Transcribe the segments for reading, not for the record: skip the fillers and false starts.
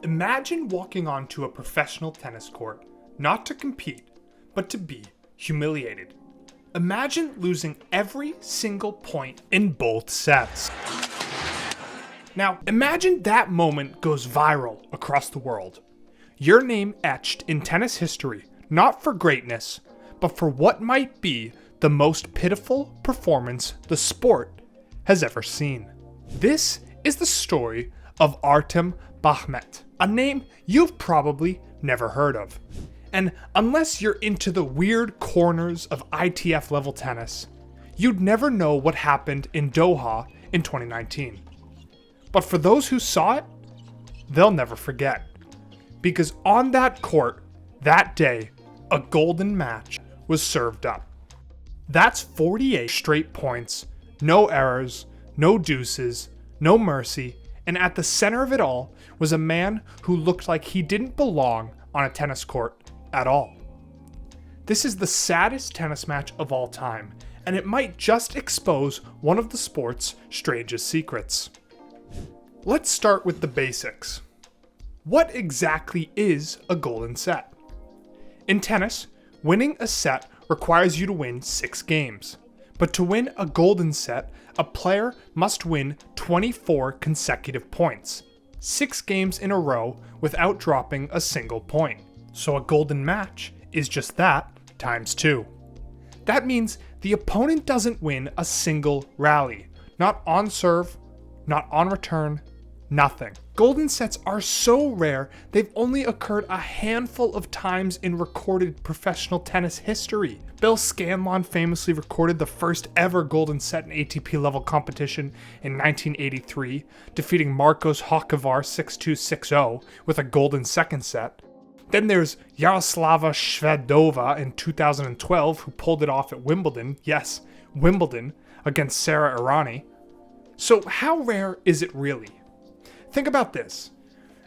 Imagine walking onto a professional tennis court, not to compete, but to be humiliated. Imagine losing every single point in both sets. Now, imagine that moment goes viral across the world. Your name etched in tennis history, not for greatness, but for what might be the most pitiful performance the sport has ever seen. This is the story of Artem Bakhmet, a name you've probably never heard of. And unless you're into the weird corners of ITF level tennis, you'd never know what happened in Doha in 2019. But for those who saw it, they'll never forget. Because on that court, that day, a golden match was served up. That's 48 straight points, no errors, no deuces, no mercy, and at the center of it all was a man who looked like he didn't belong on a tennis court at all. This is the saddest tennis match of all time, and it might just expose one of the sport's strangest secrets. Let's start with the basics. What exactly is a golden set? In tennis, winning a set requires you to win 6 games. But to win a golden set, a player must win 24 consecutive points, 6 games in a row without dropping a single point. So a golden match is just that times 2. That means the opponent doesn't win a single rally, not on serve, not on return, nothing. Golden sets are so rare, they've only occurred a handful of times in recorded professional tennis history. Bill Scanlon famously recorded the first ever golden set in ATP level competition in 1983, defeating Marcos Hocevar 6-2, 6-0 with a golden second set. Then there's Yaroslava Shvedova in 2012, who pulled it off at Wimbledon, yes, Wimbledon, against Sara Errani. So how rare is it really? Think about this.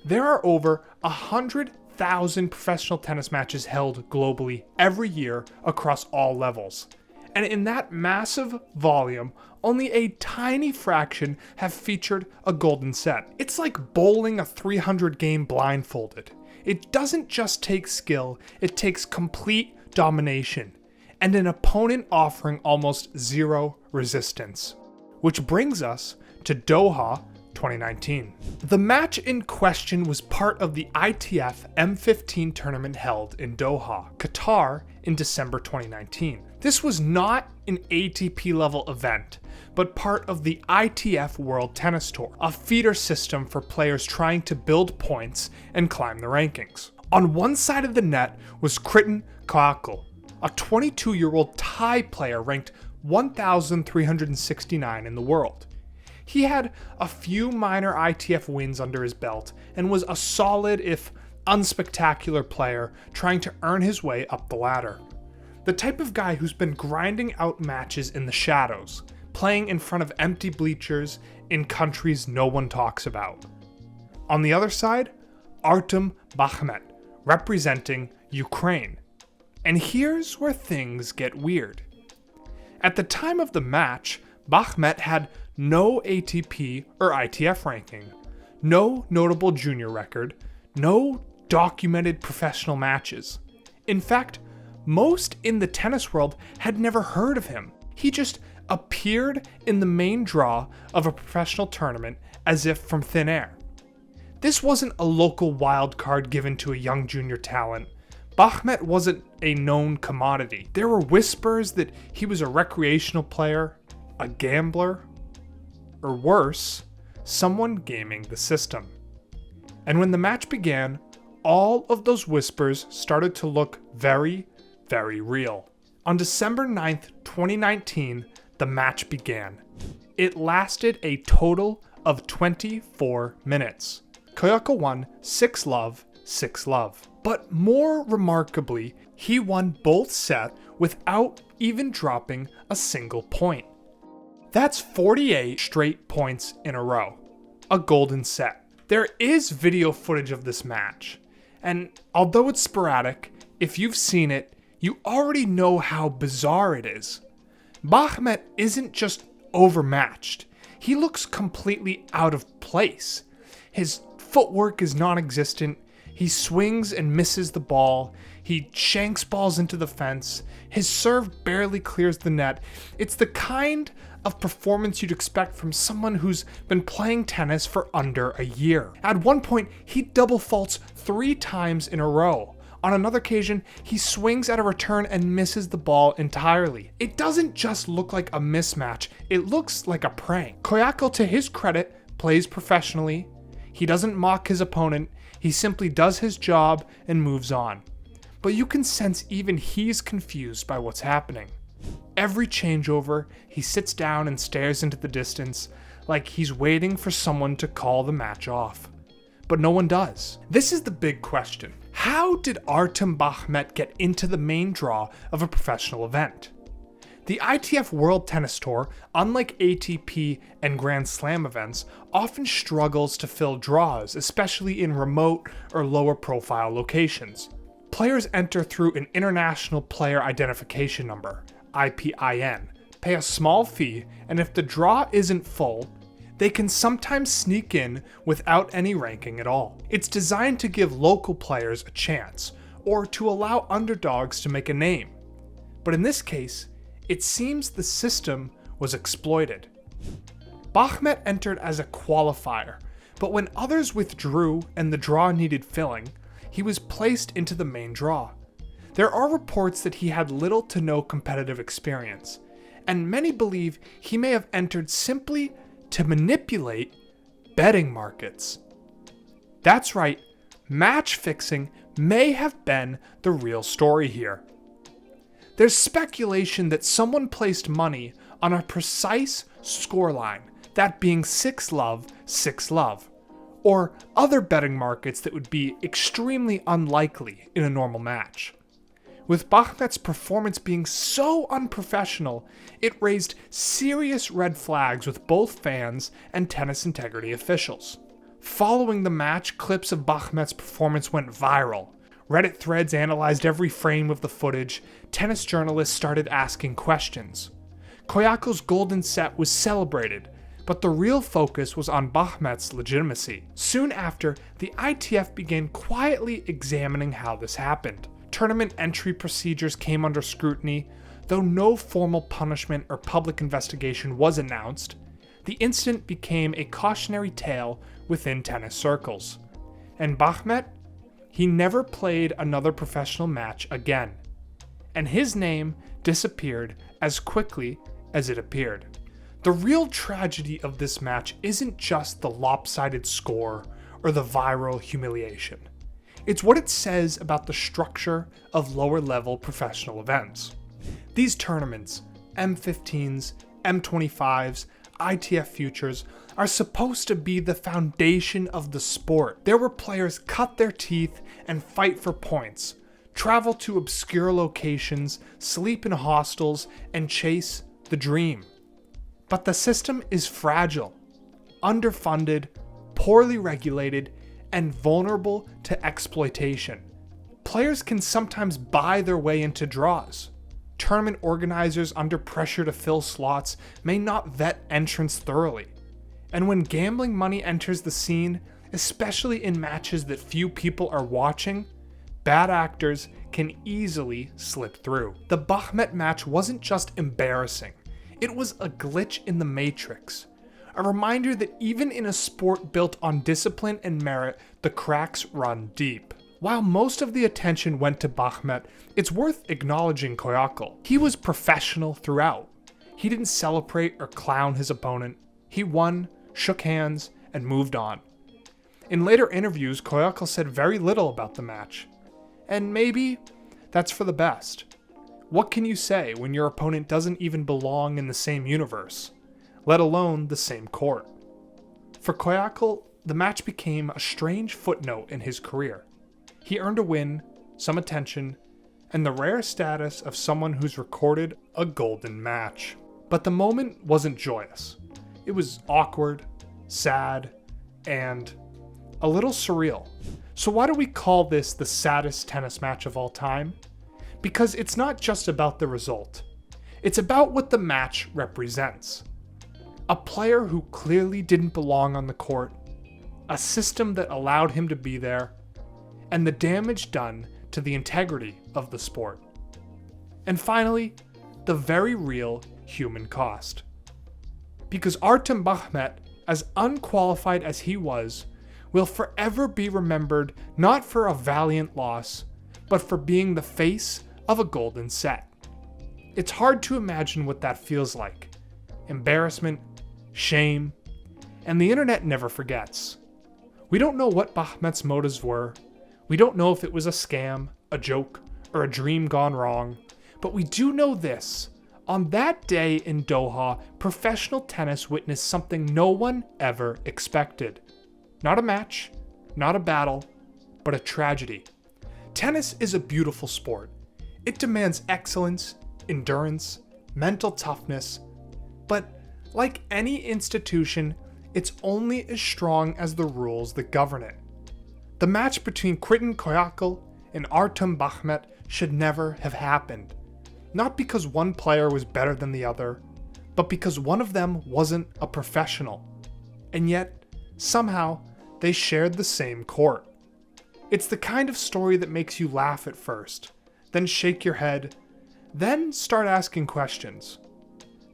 There are over 100,000 professional tennis matches held globally every year across all levels. And in that massive volume, only a tiny fraction have featured a golden set. It's like bowling a 300 game blindfolded. It doesn't just take skill, it takes complete domination, and an opponent offering almost zero resistance. Which brings us to Doha 2019. The match in question was part of the ITF M15 tournament held in Doha, Qatar in December 2019. This was not an ATP level event, but part of the ITF World Tennis Tour, a feeder system for players trying to build points and climb the rankings. On one side of the net was Kriton Koakl, a 22-year-old Thai player ranked 1,369 in the world. He had a few minor ITF wins under his belt and was a solid, if unspectacular player trying to earn his way up the ladder. The type of guy who's been grinding out matches in the shadows, playing in front of empty bleachers in countries no one talks about. On the other side, Artem Bakhmet, representing Ukraine. And here's where things get weird. At the time of the match, Bakhmet had no ATP or ITF ranking, no notable junior record, no documented professional matches. In fact, most in the tennis world had never heard of him. He just appeared in the main draw of a professional tournament as if from thin air. This wasn't a local wild card given to a young junior talent. Bakhmet wasn't a known commodity. There were whispers that he was a recreational player, a gambler, or worse, someone gaming the system. And when the match began, all of those whispers started to look very, very real. On December 9th, 2019, the match began. It lasted a total of 24 minutes. Koakl won 6-love, 6-love. But more remarkably, he won both sets without even dropping a single point. That's 48 straight points in a row. A golden set. There is video footage of this match, and although it's sporadic, if you've seen it, you already know how bizarre it is. Bakhmet isn't just overmatched. He looks completely out of place. His footwork is non-existent. He swings and misses the ball. He shanks balls into the fence. His serve barely clears the net. It's the kind of performance you'd expect from someone who's been playing tennis for under a year. At one point, he double faults 3 times in a row. On another occasion, he swings at a return and misses the ball entirely. It doesn't just look like a mismatch, it looks like a prank. Koyako, to his credit, plays professionally. He doesn't mock his opponent, he simply does his job and moves on. But you can sense even he's confused by what's happening. Every changeover, he sits down and stares into the distance, like he's waiting for someone to call the match off. But no one does. This is the big question. How did Artem Bakhmet get into the main draw of a professional event? The ITF World Tennis Tour, unlike ATP and Grand Slam events, often struggles to fill draws, especially in remote or lower profile locations. Players enter through an International Player Identification Number, IPIN, pay a small fee, and if the draw isn't full, they can sometimes sneak in without any ranking at all. It's designed to give local players a chance, or to allow underdogs to make a name. But in this case, it seems the system was exploited. Bakhmet entered as a qualifier, but when others withdrew and the draw needed filling, he was placed into the main draw. There are reports that he had little to no competitive experience, and many believe he may have entered simply to manipulate betting markets. That's right, match fixing may have been the real story here. There's speculation that someone placed money on a precise scoreline, that being 6-love, 6-love, or other betting markets that would be extremely unlikely in a normal match. With Bakhmet's performance being so unprofessional, it raised serious red flags with both fans and tennis integrity officials. Following the match, clips of Bakhmet's performance went viral. Reddit threads analyzed every frame of the footage. Tennis journalists started asking questions. Koyako's golden set was celebrated, but the real focus was on Bakhmet's legitimacy. Soon after, the ITF began quietly examining how this happened. Tournament entry procedures came under scrutiny. Though no formal punishment or public investigation was announced, the incident became a cautionary tale within tennis circles. And Bakhmet? He never played another professional match again. And his name disappeared as quickly as it appeared. The real tragedy of this match isn't just the lopsided score or the viral humiliation. It's what it says about the structure of lower-level professional events. These tournaments, M15s, M25s, ITF Futures, are supposed to be the foundation of the sport. There where players cut their teeth and fight for points, travel to obscure locations, sleep in hostels, and chase the dream. But the system is fragile, underfunded, poorly regulated, and vulnerable to exploitation. Players can sometimes buy their way into draws. Tournament organizers under pressure to fill slots may not vet entrants thoroughly. And when gambling money enters the scene, especially in matches that few people are watching, bad actors can easily slip through. The Bakhmet match wasn't just embarrassing, it was a glitch in the matrix. A reminder that even in a sport built on discipline and merit, the cracks run deep. While most of the attention went to Bakhmet, it's worth acknowledging Koyako. He was professional throughout. He didn't celebrate or clown his opponent. He won, shook hands, and moved on. In later interviews, Koyako said very little about the match. And maybe that's for the best. What can you say when your opponent doesn't even belong in the same universe, let alone the same court? For Koyako, the match became a strange footnote in his career. He earned a win, some attention, and the rare status of someone who's recorded a golden match. But the moment wasn't joyous. It was awkward, sad, and a little surreal. So why do we call this the saddest tennis match of all time? Because it's not just about the result. It's about what the match represents. A player who clearly didn't belong on the court, a system that allowed him to be there, and the damage done to the integrity of the sport. And finally, the very real human cost. Because Artem Bakhmet, as unqualified as he was, will forever be remembered not for a valiant loss, but for being the face of a golden set. It's hard to imagine what that feels like. Embarrassment, shame, and the internet never forgets. We don't know what Bakhmet's motives were. We don't know if it was a scam, a joke, or a dream gone wrong. But we do know this. On that day in Doha, professional tennis witnessed something no one ever expected. Not a match, not a battle, but a tragedy. Tennis is a beautiful sport. It demands excellence, endurance, mental toughness, but like any institution, it's only as strong as the rules that govern it. The match between Quitin Koyakl and Artem Bakhmet should never have happened. Not because one player was better than the other, but because one of them wasn't a professional. And yet, somehow, they shared the same court. It's the kind of story that makes you laugh at first, then shake your head, then start asking questions.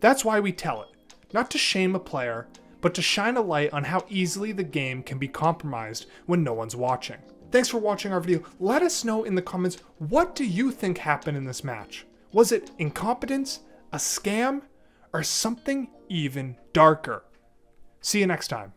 That's why we tell it, not to shame a player, but to shine a light on how easily the game can be compromised when no one's watching. Thanks for watching our video. Let us know in the comments, what do you think happened in this match? Was it incompetence, a scam, or something even darker? See you next time.